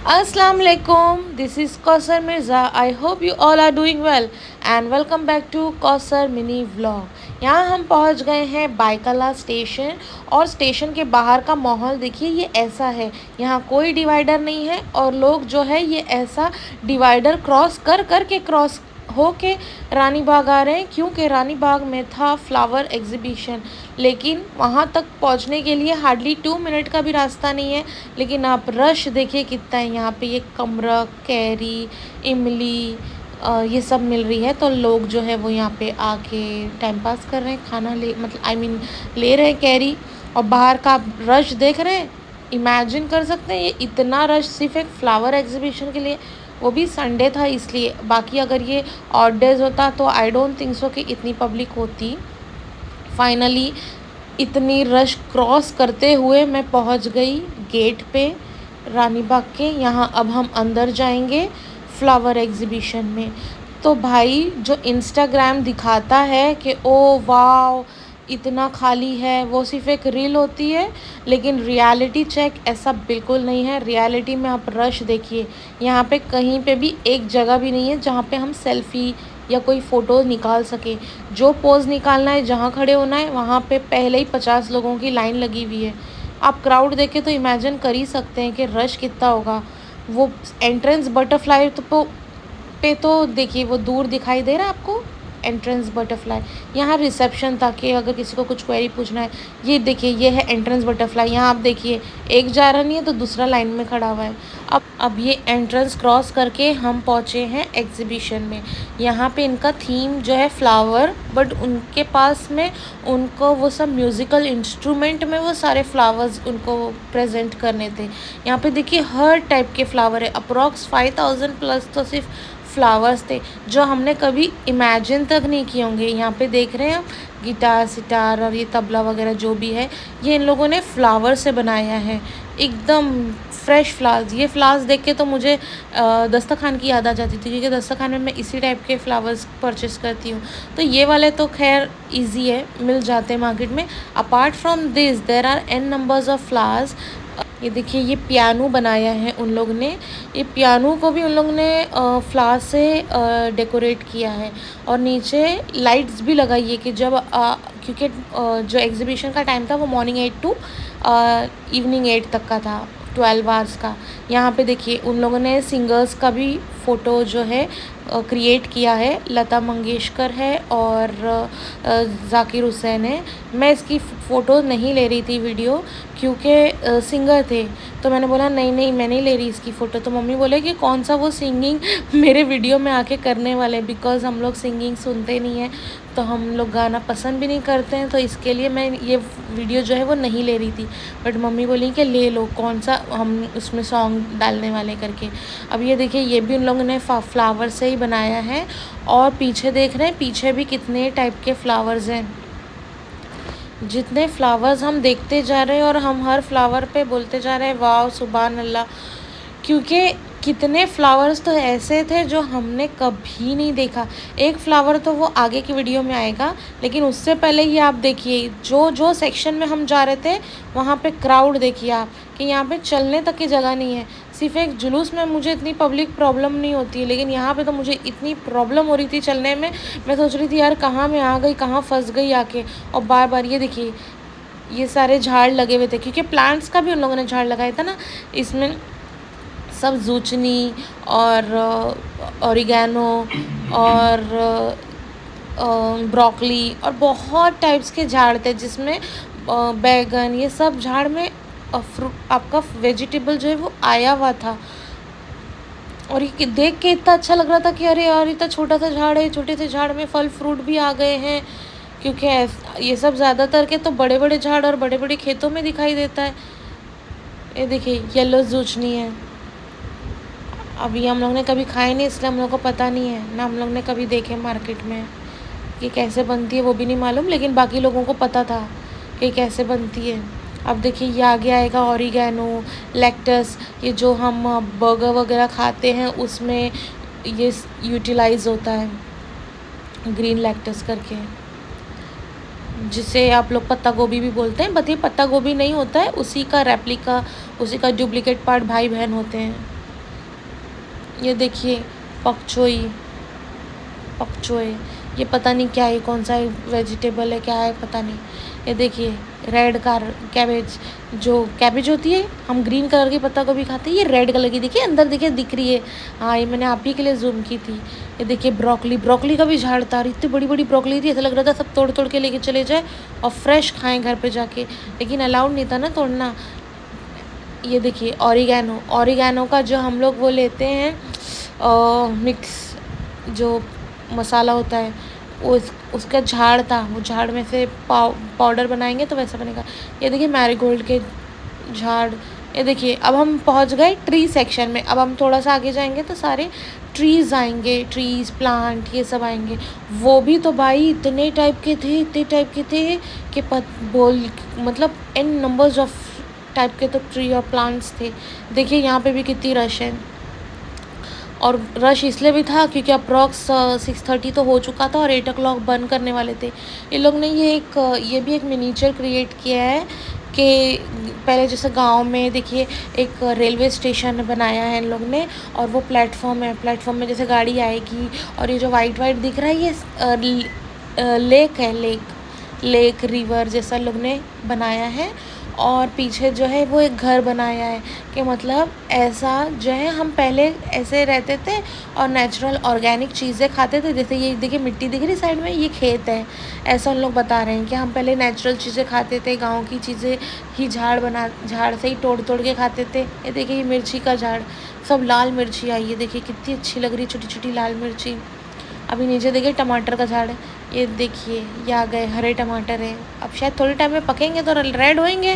Assalamu alaikum. This is Kausar Mirza. I hope you all are doing well and welcome back to Kausar Mini Vlog. यहाँ हम पहुँच गए हैं Byculla station और station के बाहर का माहौल देखिए ये ऐसा है। यहाँ कोई डिवाइडर नहीं है और लोग जो है ये ऐसा डिवाइडर क्रॉस कर कर के क्रॉस होके रानी बाग आ रहे हैं क्योंकि रानी बाग में था फ्लावर एग्जीबिशन। लेकिन वहाँ तक पहुँचने के लिए हार्डली 2 मिनट का भी रास्ता नहीं है। लेकिन आप रश देखिए कितना है यहाँ पे। ये कमरक, कैरी, इमली ये सब मिल रही है तो लोग जो है वो यहाँ पे आके टाइम पास कर रहे हैं, खाना ले मतलब ले रहे हैं कैरी। और बाहर का आप रश देख रहे हैं, इमेजिन कर सकते हैं ये इतना रश सिर्फ एक फ्लावर एग्जीबिशन के लिए, वो भी संडे था इसलिए। बाकी अगर ये ऑड डेज होता तो आई डोंट थिंक सो कि इतनी पब्लिक होती। फाइनली इतनी रश क्रॉस करते हुए मैं पहुंच गई गेट पे रानी बाग के। यहाँ अब हम अंदर जाएंगे फ्लावर एग्जीबिशन में। तो भाई जो इंस्टाग्राम दिखाता है कि ओ वाव इतना खाली है, वो सिर्फ एक रील होती है। लेकिन रियलिटी चेक ऐसा बिल्कुल नहीं है। रियलिटी में आप रश देखिए, यहाँ पे कहीं पे भी एक जगह भी नहीं है जहाँ पे हम सेल्फ़ी या कोई फ़ोटो निकाल सके। जो पोज़ निकालना है, जहाँ खड़े होना है, वहाँ पे पहले ही 50 लोगों की लाइन लगी हुई है। आप क्राउड देखे तो इमेजिन कर ही सकते हैं कि रश कितना होगा। वो एंट्रेंस बटरफ्लाई तो देखिए वो दूर दिखाई दे रहा है आपको, एंट्रेंस बटरफ्लाई। यहाँ रिसेप्शन था कि अगर किसी को कुछ क्वेरी पूछना है। ये देखिए ये है एंट्रेंस बटरफ्लाई। यहाँ आप देखिए एक जा रहा नहीं है तो दूसरा लाइन में खड़ा हुआ है। अब ये एंट्रेंस क्रॉस करके हम पहुँचे हैं एग्जीबिशन में। यहाँ पे इनका थीम जो है फ्लावर, बट उनके पास में उनको वो सब म्यूज़िकल इंस्ट्रूमेंट में वो सारे फ्लावर्स उनको प्रेजेंट करने थे। यहाँ पे देखिए हर टाइप के फ्लावर है। अप्रॉक्स 5000 प्लस तो सिर्फ फ्लावर्स थे जो हमने कभी इमेजिन तक नहीं किए होंगे। यहाँ पे देख रहे हैं आप गिटार सितार और ये तबला वगैरह जो भी है, ये इन लोगों ने फ्लावर से बनाया है, एकदम फ्रेश फ्लावर्स। ये फ्लावर्स देख के तो मुझे दस्तरखान की याद आ जाती थी क्योंकि दस्तरखान में मैं इसी टाइप के फ्लावर्स परचेस करती हूँ। तो ये वाले तो खैर इजी है, मिल जाते हैं मार्केट में। Apart from this there are n numbers of flowers. ये देखिए ये पियानो बनाया है उन लोग ने। ये पियानो को भी उन लोग ने फ्लावर से डेकोरेट किया है और नीचे लाइट्स भी लगाई है कि जब क्योंकि जो एग्जीबिशन का टाइम था वो मॉर्निंग 8 टू इवनिंग 8 तक का था, 12 आवर्स का। यहाँ पे देखिए उन लोगों ने सिंगर्स का भी फ़ोटो जो है क्रिएट किया है। लता मंगेशकर है और ज़ाकिर हुसैन है। मैं इसकी फ़ोटो नहीं ले रही थी वीडियो क्योंकि सिंगर थे, तो मैंने बोला नहीं नहीं मैं नहीं ले रही इसकी फ़ोटो। तो मम्मी बोले कि कौन सा वो सिंगिंग मेरे वीडियो में आके करने वाले, बिकॉज़ हम लोग सिंगिंग सुनते नहीं हैं तो हम लोग गाना पसंद भी नहीं करते हैं, तो इसके लिए मैं ये वीडियो जो है वो नहीं ले रही थी। बट मम्मी बोली कि ले लो, कौन सा हम उसमें सॉन्ग डालने वाले करके। अब ये देखिए ये भी उन लोगों ने फ्लावर से ही बनाया है। और पीछे देख रहे हैं, पीछे भी कितने टाइप के फ्लावर्स हैं। जितने फ्लावर्स हम देखते जा रहे हैं और हम हर फ्लावर पे बोलते जा रहे हैं वाह सुभान अल्लाह, क्योंकि कितने फ्लावर्स तो ऐसे थे जो हमने कभी नहीं देखा। एक फ्लावर तो वो आगे की वीडियो में आएगा, लेकिन उससे पहले ही आप देखिए जो जो सेक्शन में हम जा रहे थे वहाँ पे क्राउड देखिए आप कि यहाँ पे चलने तक की जगह नहीं है। सिर्फ एक जुलूस में मुझे इतनी पब्लिक प्रॉब्लम नहीं होती है, लेकिन यहाँ पे तो मुझे इतनी प्रॉब्लम हो रही थी चलने में। मैं सोच रही थी यार कहाँ मैं आ गई, कहाँ फंस गई आके। और बार बार ये देखिए ये सारे झाड़ लगे हुए थे क्योंकि प्लांट्स का भी उन लोगों ने झाड़ लगाया था ना। इसमें सब जूचनी और ओरिगैनो और ब्रोकली और बहुत टाइप्स के झाड़ थे जिसमें बैगन, ये सब झाड़ में आपका वेजिटेबल जो है वो आया हुआ था। और ये देख के इतना अच्छा लग रहा था कि अरे यार इतना छोटा सा झाड़ है, छोटे से झाड़ में फल फ्रूट भी आ गए हैं। क्योंकि ये सब ज़्यादातर के तो बड़े बड़े झाड़ और बड़े बड़े खेतों में दिखाई देता है। ये देखिए येलो जूचनी है। अभी हम लोग ने कभी खाए नहीं इसलिए हम लोग को पता नहीं है ना, हम लोग ने कभी देखे मार्केट में कि कैसे बनती है वो भी नहीं मालूम, लेकिन बाकी लोगों को पता था कि कैसे बनती है। अब देखिए ये आगे आएगा ऑरिगैनो, लेक्टस, ये जो हम बर्गर वगैरह खाते हैं उसमें ये यूटिलाइज़ होता है, ग्रीन लेक्टस करके, जिसे आप लोग पत्ता गोभी भी बोलते हैं। बट ये पत्ता गोभी नहीं होता है, उसी का रेप्लिका, उसी का डुप्लीकेट पार्ट भाई बहन होते हैं। ये देखिए पकचोई, पकचोए, ये पता नहीं क्या है, कौन सा वेजिटेबल है, क्या है पता नहीं। ये देखिए रेड कार कैबेज, जो कैबेज होती है हम ग्रीन कलर की पत्ता गोभी खाते हैं, ये रेड कलर की देखिए अंदर देखिए दिख रही है। हाँ ये मैंने आप ही के लिए जूम की थी। ये देखिए ब्रोकली, ब्रोकली का भी झाड़ था, इतनी बड़ी बड़ी ब्रोकली थी, ऐसा लग रहा था सब तोड़ तोड़ के लेके चले जाए और फ्रेश खाएं घर पे जाके, लेकिन अलाउड नहीं था ना तोड़ना। ये देखिए ऑरिगेनो, ऑरिगेनो का जो हम लोग वो लेते हैं मिक्स जो मसाला होता है, उसका झाड़ था, वो झाड़ में से पाउडर बनाएंगे तो वैसा बनेगा। ये देखिए मैरीगोल्ड के झाड़। ये देखिए अब हम पहुंच गए ट्री सेक्शन में, अब हम थोड़ा सा आगे जाएंगे तो सारे ट्रीज़ आएंगे, ट्रीज़ प्लांट ये सब आएंगे। वो भी तो भाई इतने टाइप के थे, इतने टाइप के थे कि बोल मतलब इन नंबर्स ऑफ टाइप के तो ट्री और प्लांट्स थे। देखिए यहाँ पे भी कितनी रश है, और रश इसलिए भी था क्योंकि अप्रॉक्स 6:30 तो हो चुका था और 8 o'clock बंद करने वाले थे। ये लोग ने ये भी एक मिनीचर क्रिएट किया है कि पहले जैसे गांव में देखिए एक रेलवे स्टेशन बनाया है इन लोग ने, और वो प्लेटफॉर्म है, प्लेटफॉर्म में जैसे गाड़ी आएगी, और ये जो वाइट वाइट दिख रहा है ये लेक है, लेक रिवर जैसा लोग ने बनाया है। और पीछे जो है वो एक घर बनाया है कि मतलब ऐसा जो है हम पहले ऐसे रहते थे और नेचुरल ऑर्गेनिक चीज़ें खाते थे। जैसे ये देखिए मिट्टी दिख रही साइड में, ये खेत है, ऐसा उन लोग बता रहे हैं कि हम पहले नेचुरल चीज़ें खाते थे, गांव की चीज़ें ही झाड़ से ही तोड़ तोड़ के खाते थे। ये देखिए ये मिर्ची का झाड़, सब लाल मिर्ची आई है, देखिए कितनी अच्छी लग रही है छोटी छोटी लाल मिर्ची। अभी नीचे देखिए टमाटर का झाड़ है, ये देखिए ये आ गए हरे टमाटर हैं, अब शायद थोड़े टाइम में पकेंगे तो रेड होंगे,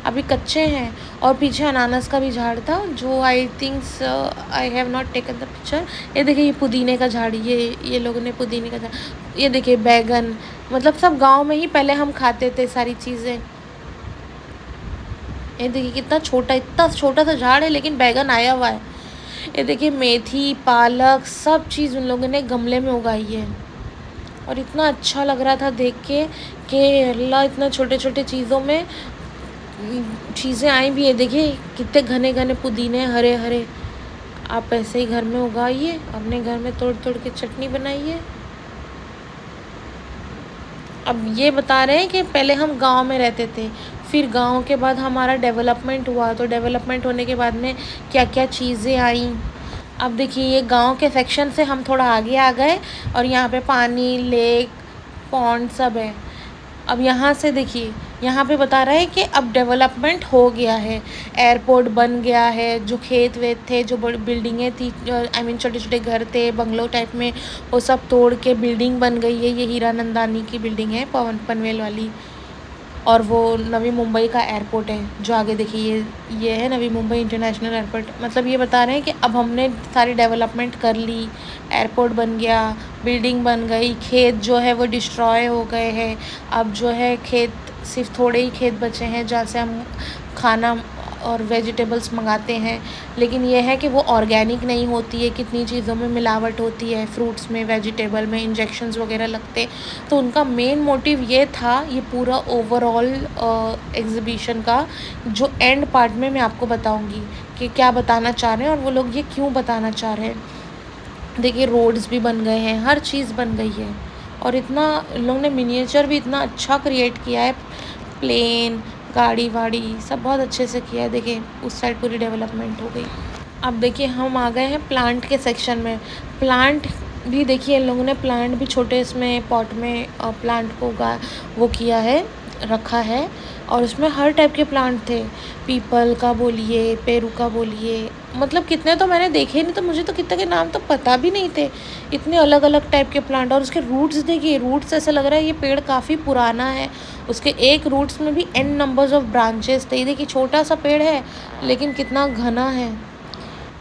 अभी कच्चे हैं। और पीछे अनानास का भी झाड़ था जो आई thinks I have not taken the picture. ये देखिए ये पुदीने का झाड़, ये लोगों ने पुदीने का झाड़। ये देखिए बैगन, मतलब सब गांव में ही पहले हम खाते थे सारी चीज़ें। ये देखिए कितना छोटा, इतना छोटा सा झाड़ है लेकिन बैगन आया हुआ है। ये देखिए मेथी पालक सब चीज़ उन लोगों ने गमले में उगाई है, और इतना अच्छा लग रहा था देख के कि अल्लाह इतना छोटे छोटे चीज़ों में चीज़ें आई भी है। देखिए कितने घने घने पुदीने हरे हरे, आप ऐसे ही घर में उगाइए, अपने घर में तोड़ तोड़ के चटनी बनाइए। अब ये बता रहे हैं कि पहले हम गांव में रहते थे, फिर गांव के बाद हमारा डेवलपमेंट हुआ, तो डेवलपमेंट होने के बाद में क्या क्या चीज़ें आई। अब देखिए ये गांव के सेक्शन से हम थोड़ा आगे आ गए, और यहाँ पे पानी, लेक, पॉन्ड सब है। अब यहाँ से देखिए यहाँ पे बता रहा है कि अब डेवलपमेंट हो गया है, एयरपोर्ट बन गया है, जो खेत वेत थे, जो बड़ी बिल्डिंगें थी, आई मीन छोटे छोटे घर थे बंगलो टाइप में, वो सब तोड़ के बिल्डिंग बन गई है। ये हीरानंदानी की बिल्डिंग है, पवन पनवेल वाली। और वो नवी मुंबई का एयरपोर्ट है जो आगे देखिए, ये है नवी मुंबई इंटरनेशनल एयरपोर्ट। मतलब ये बता रहे हैं कि अब हमने सारी डेवलपमेंट कर ली, एयरपोर्ट बन गया, बिल्डिंग बन गई, खेत जो है वो डिस्ट्रॉय हो गए हैं। अब जो है खेत सिर्फ थोड़े ही खेत बचे हैं जहाँ से हम खाना और वेजिटेबल्स मंगाते हैं, लेकिन ये है कि वो ऑर्गेनिक नहीं होती है, कितनी चीज़ों में मिलावट होती है, फ्रूट्स में, वेजिटेबल में इंजेक्शंस वगैरह लगते। तो उनका मेन मोटिव ये था, ये पूरा ओवरऑल एग्ज़िबिशन का जो एंड पार्ट में मैं आपको बताऊंगी कि क्या बताना चाह रहे हैं और वो लोग ये क्यों बताना चाह रहे हैं। देखिए रोड्स भी बन गए हैं, हर चीज़ बन गई है, और इतना लोगों ने मिनिएचर भी इतना अच्छा क्रिएट किया है, प्लेन गाड़ी वाड़ी सब बहुत अच्छे से किया है। देखिए उस साइड पूरी डेवलपमेंट हो गई। अब देखिए हम आ गए हैं प्लांट के सेक्शन में। प्लांट भी देखिए इन लोगों ने प्लांट भी छोटे इसमें पॉट में प्लांट को वो किया है, रखा है, और उसमें हर टाइप के प्लांट थे, पीपल का बोलिए, पेरू का बोलिए, मतलब कितने तो मैंने देखे नहीं, तो मुझे तो कितने के नाम तो पता भी नहीं थे, इतने अलग अलग टाइप के प्लांट। और उसके रूट्स देखिए, रूट्स ऐसा लग रहा है ये पेड़ काफ़ी पुराना है, उसके एक रूट्स में भी n नंबर्स ऑफ ब्रांचेस थे। ये देखिए छोटा सा पेड़ है लेकिन कितना घना है।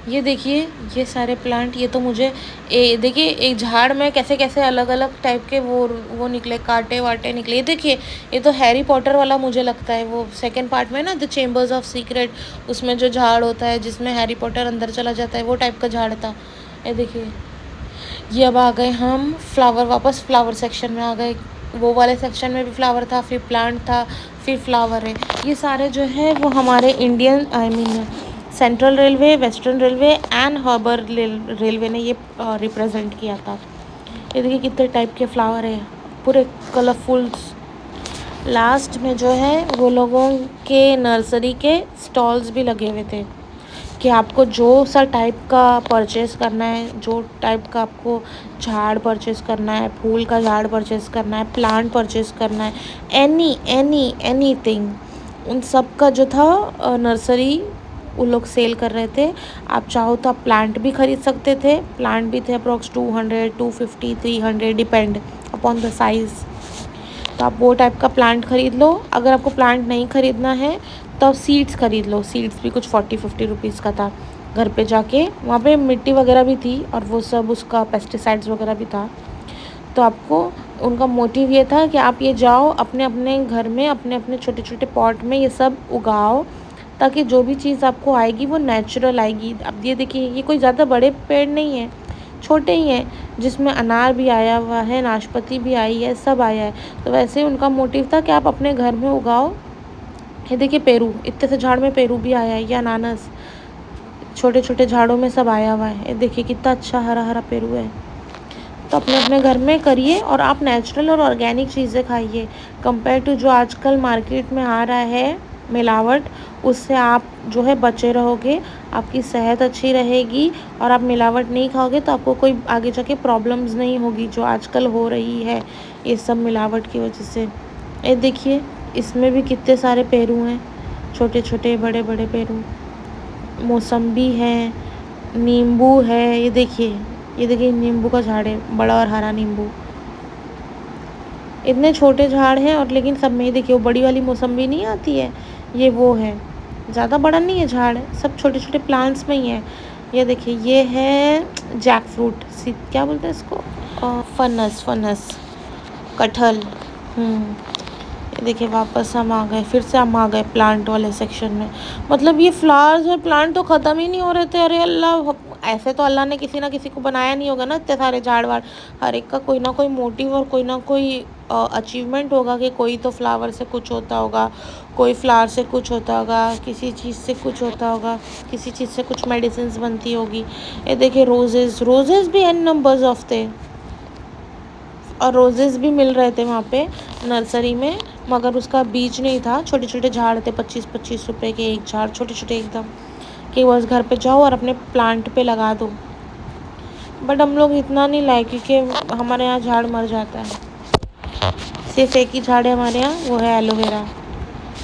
ये देखिए ये सारे प्लांट, ये तो मुझे देखिए एक झाड़ में कैसे कैसे अलग अलग टाइप के वो निकले, कांटे वाटे निकले। ये देखिए ये तो हैरी पॉटर वाला मुझे लगता है, वो सेकंड पार्ट में ना द चेम्बर्स ऑफ सीक्रेट, उसमें जो झाड़ होता है जिसमें हैरी पॉटर अंदर चला जाता है, वो टाइप का झाड़ था। ये देखिए ये अब आ गए हम फ्लावर, वापस फ्लावर सेक्शन में आ गए। वो वाले सेक्शन में भी फ्लावर था, फिर प्लांट था, फिर फ्लावर है। ये सारे जो है वो हमारे Indian I mean central railway, western railway and harbour railway ने ये रिप्रेजेंट किया था। ये देखिए कितने टाइप के फ्लावर है, पूरे कलरफुल। लास्ट में जो है वो लोगों के नर्सरी के स्टॉल्स भी लगे हुए थे कि आपको जो सा टाइप का परचेस करना है, जो टाइप का आपको झाड़ परचेस करना है, फूल का झाड़ परचेस करना है, प्लांट परचेस करना है, एनीथिंग, उन सब का जो था नर्सरी वो लोग सेल कर रहे थे। आप चाहो तो आप प्लांट भी खरीद सकते थे। प्लांट भी थे approx 200, 250, 300, depend upon the size. तो आप वो टाइप का प्लांट खरीद लो। अगर आपको प्लांट नहीं खरीदना है तो आप सीड्स खरीद लो। सीड्स भी कुछ 40-50 रुपीज़ का था। घर पे जाके वहाँ पे मिट्टी वगैरह भी थी और वो सब उसका पेस्टिसाइड्स वगैरह भी था। तो आपको उनका मोटिव ये था कि आप ये जाओ अपने अपने घर में अपने अपने छोटे छोटे पॉट में ये सब उगाओ, ताकि जो भी चीज़ आपको आएगी वो नेचुरल आएगी। अब ये देखिए ये कोई ज़्यादा बड़े पेड़ नहीं है, छोटे ही हैं, जिसमें अनार भी आया हुआ है, नाशपाती भी आई है, सब आया है। तो वैसे ही उनका मोटिव था कि आप अपने घर में उगाओ। ये देखिए पेरू, इतने से झाड़ में पेरू भी आया है, या अनानास, छोटे छोटे झाड़ों में सब आया हुआ है। ये देखिए कितना अच्छा हरा हरा पेरू है। तो अपने अपने घर में करिए और आप नेचुरल और ऑर्गेनिक चीज़ें खाइए, कंपेयर टू जो आजकल मार्केट में आ रहा है मिलावट, उससे आप जो है बचे रहोगे। आपकी सेहत अच्छी रहेगी और आप मिलावट नहीं खाओगे तो आपको कोई आगे जाके प्रॉब्लम्स नहीं होगी जो आजकल हो रही है ये सब मिलावट की वजह से। ये देखिए इसमें भी कितने सारे पेरू हैं, छोटे छोटे बड़े बड़े पेरू, मौसम्बी है, नींबू है। ये देखिए नींबू का झाड़ है, बड़ा और हरा नींबू। इतने छोटे झाड़ हैं और लेकिन सब में, देखिए वो बड़ी वाली मौसम्बी नहीं आती है, ये वो है। ज़्यादा बड़ा नहीं है झाड़, सब छोटे छोटे प्लांट्स में ही है। ये देखिए ये है जैक फ्रूट, क्या बोलते हैं इसको, फनस कटहल। ये देखिए वापस हम आ गए, फिर से हम आ गए प्लांट वाले सेक्शन में। मतलब ये फ्लावर्स और प्लांट तो ख़त्म ही नहीं हो रहे थे। अरे अल्लाह, ऐसे तो अल्लाह ने किसी ना किसी को बनाया नहीं होगा ना इतने सारे झाड़ वाड़। हर एक का कोई ना कोई मोटिव और कोई ना कोई अचीवमेंट होगा कि कोई तो फ्लावर से कुछ होता होगा, कोई फ्लावर से कुछ होता होगा, किसी चीज़ से कुछ होता होगा, किसी चीज़ से कुछ मेडिसिन बनती होगी। ये देखिए रोजेज़ भी एन नंबर्स ऑफ थे और रोजेज़ भी मिल रहे थे वहाँ पे नर्सरी में, मगर उसका बीज नहीं था। छोटे छोटे झाड़ थे, 25-25 रुपए के एक झाड़, छोटे छोटे एकदम, कि बस घर पे जाओ और अपने प्लांट पे लगा दो। बट हम लोग इतना नहीं लाए क्योंकि हमारे यहाँ झाड़ मर जाता है। सिर्फ एक ही झाड़ है हमारे यहाँ, वो है एलोवेरा।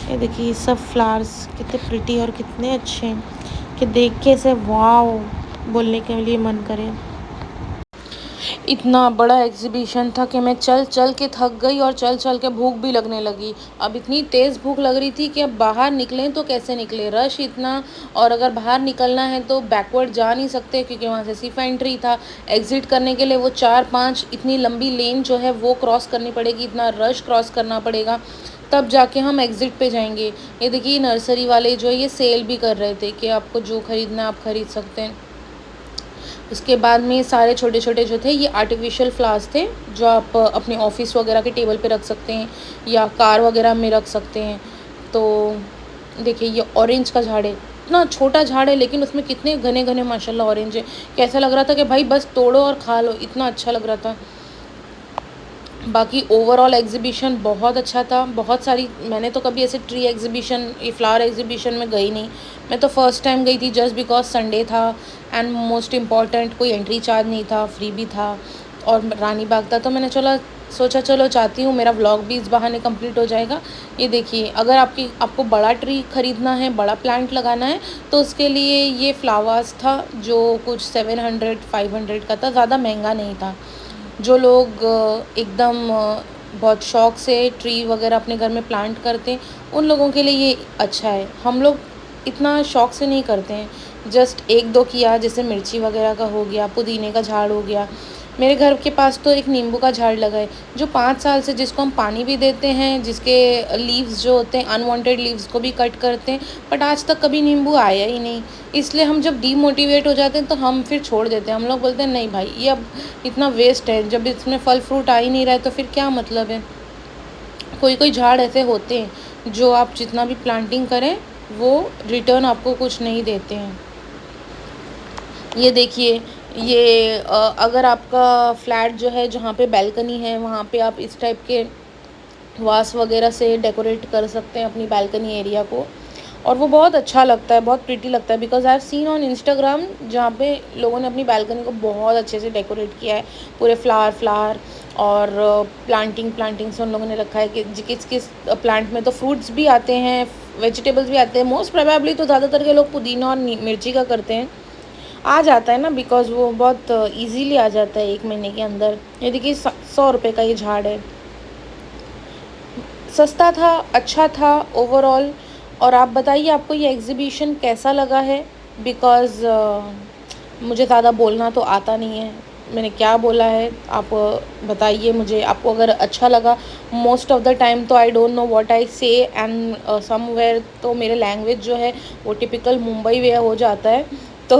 ये देखिए ये सब फ्लावर्स कितने प्रिटी और कितने अच्छे हैं कि देख के ऐसे वाओ बोलने के लिए मन करे। इतना बड़ा एग्जीबिशन था कि मैं चल चल के थक गई और चल चल के भूख भी लगने लगी। अब इतनी तेज़ भूख लग रही थी कि अब बाहर निकलें तो कैसे निकले, रश इतना। और अगर बाहर निकलना है तो बैकवर्ड जा नहीं सकते क्योंकि वहाँ से सिर्फ एंट्री था। एग्ज़िट करने के लिए वो 4-5 इतनी लंबी लेन जो है वो क्रॉस करनी पड़ेगी, इतना रश क्रॉस करना पड़ेगा, तब जाके हम एग्ज़िट पे जाएंगे। ये देखिए नर्सरी वाले जो है ये सेल भी कर रहे थे कि आपको जो ख़रीदना है आप ख़रीद सकते हैं। उसके बाद में सारे छोटे छोटे जो थे ये आर्टिफिशियल फ्लावर्स थे जो आप अपने ऑफिस वगैरह के टेबल पे रख सकते हैं या कार वगैरह में रख सकते हैं। तो देखिए ये ऑरेंज का झाड़ है, इतना छोटा झाड़ है लेकिन उसमें कितने घने घने माशाल्लाह ऑरेंज है। कैसा लग रहा था कि भाई बस तोड़ो और खा लो, इतना अच्छा लग रहा था। बाकी ओवरऑल एग्जीबिशन बहुत अच्छा था। बहुत सारी, मैंने तो कभी ऐसे ट्री एग्जीबिशन, फ्लावर एग्जीबिशन में गई नहीं। मैं तो फर्स्ट टाइम गई थी जस्ट बिकॉज संडे था एंड मोस्ट इम्पॉर्टेंट कोई एंट्री चार्ज नहीं था, फ्री भी था और रानी बाग था। तो मैंने सोचा चलो चाहती हूँ मेरा व्लॉग भी इस बहाने कंप्लीट हो जाएगा। ये देखिए अगर आपको बड़ा ट्री ख़रीदना है, बड़ा प्लांट लगाना है तो उसके लिए ये फ्लावर्स था जो कुछ 700-500 का था, ज़्यादा महंगा नहीं था। जो लोग एकदम बहुत शौक़ से ट्री वगैरह अपने घर में प्लांट करते हैं उन लोगों के लिए ये अच्छा है। हम लोग इतना शौक़ से नहीं करते हैं, जस्ट 1-2 किया, जैसे मिर्ची वगैरह का हो गया, पुदीने का झाड़ हो गया। मेरे घर के पास तो एक नींबू का झाड़ लगा है जो 5 साल से, जिसको हम पानी भी देते हैं, जिसके लीव्स जो होते हैं अनवांटेड लीव्स को भी कट करते हैं, बट आज तक कभी नींबू आया ही नहीं। इसलिए हम जब डीमोटिवेट हो जाते हैं तो हम फिर छोड़ देते हैं। हम लोग बोलते हैं नहीं भाई ये अब इतना वेस्ट है, जब इसमें फल फ्रूट आ ही नहीं रहा है तो फिर क्या मतलब है। कोई कोई झाड़ ऐसे होते हैं जो आप जितना भी प्लांटिंग करें वो रिटर्न आपको कुछ नहीं देते हैं। ये देखिए, ये अगर आपका फ्लैट जो है जहाँ पे बालकनी है वहाँ पे आप इस टाइप के वास वगैरह से डेकोरेट कर सकते हैं अपनी बालकनी एरिया को, और वो बहुत अच्छा लगता है, बहुत प्रिटी लगता है। Because I have seen on Instagram जहाँ पे लोगों ने अपनी बालकनी को बहुत अच्छे से डेकोरेट किया है, पूरे फ्लावर फ्लावर और प्लांटिंग से उन लोगों ने रखा है कि किस किस प्लांट में तो फ्रूट्स भी आते हैं, वेजिटेबल्स भी आते हैं। मोस्ट प्रोबेबली तो ज़्यादातर के लोग पुदीना और मिर्ची का करते हैं, आ जाता है ना, बिकॉज वो बहुत इजीली आ जाता है 1 महीने के अंदर। ये देखिए 100 रुपये का ये झाड़ है, सस्ता था, अच्छा था ओवरऑल। और आप बताइए आपको ये एग्ज़िबिशन कैसा लगा है, बिकॉज़ मुझे ज़्यादा बोलना तो आता नहीं है, मैंने क्या बोला है आप बताइए मुझे। आपको अगर अच्छा लगा, मोस्ट ऑफ़ द टाइम तो I don't know what I से एंड समवेयर तो मेरे लैंग्वेज जो है वो टिपिकल मुंबई वे हो जाता है, तो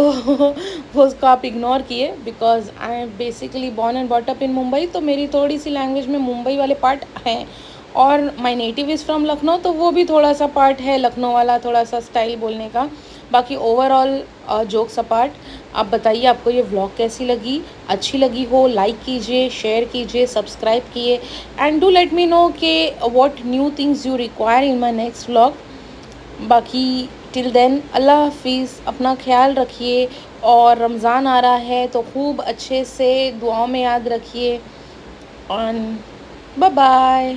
वो उसको आप इग्नोर किए। Because I am basically born and bought up in Mumbai, तो मेरी थोड़ी सी लैंग्वेज में मुंबई वाले पार्ट हैं। और my native is from Lucknow, तो वो भी थोड़ा सा पार्ट है लखनऊ वाला, थोड़ा सा स्टाइल बोलने का। बाकी ओवरऑल जोक्स अपार्ट, आप बताइए आपको ये व्लॉग कैसी लगी। अच्छी लगी हो लाइक कीजिए, शेयर कीजिए, सब्सक्राइब कीजिए, and do let me know कि what new things you require in my next vlog. बाकी टिल देन अल्लाह हाफिज़, अपना ख्याल रखिए। और रमज़ान आ रहा है तो खूब अच्छे से दुआओं में याद रखिए, और बाय बाय।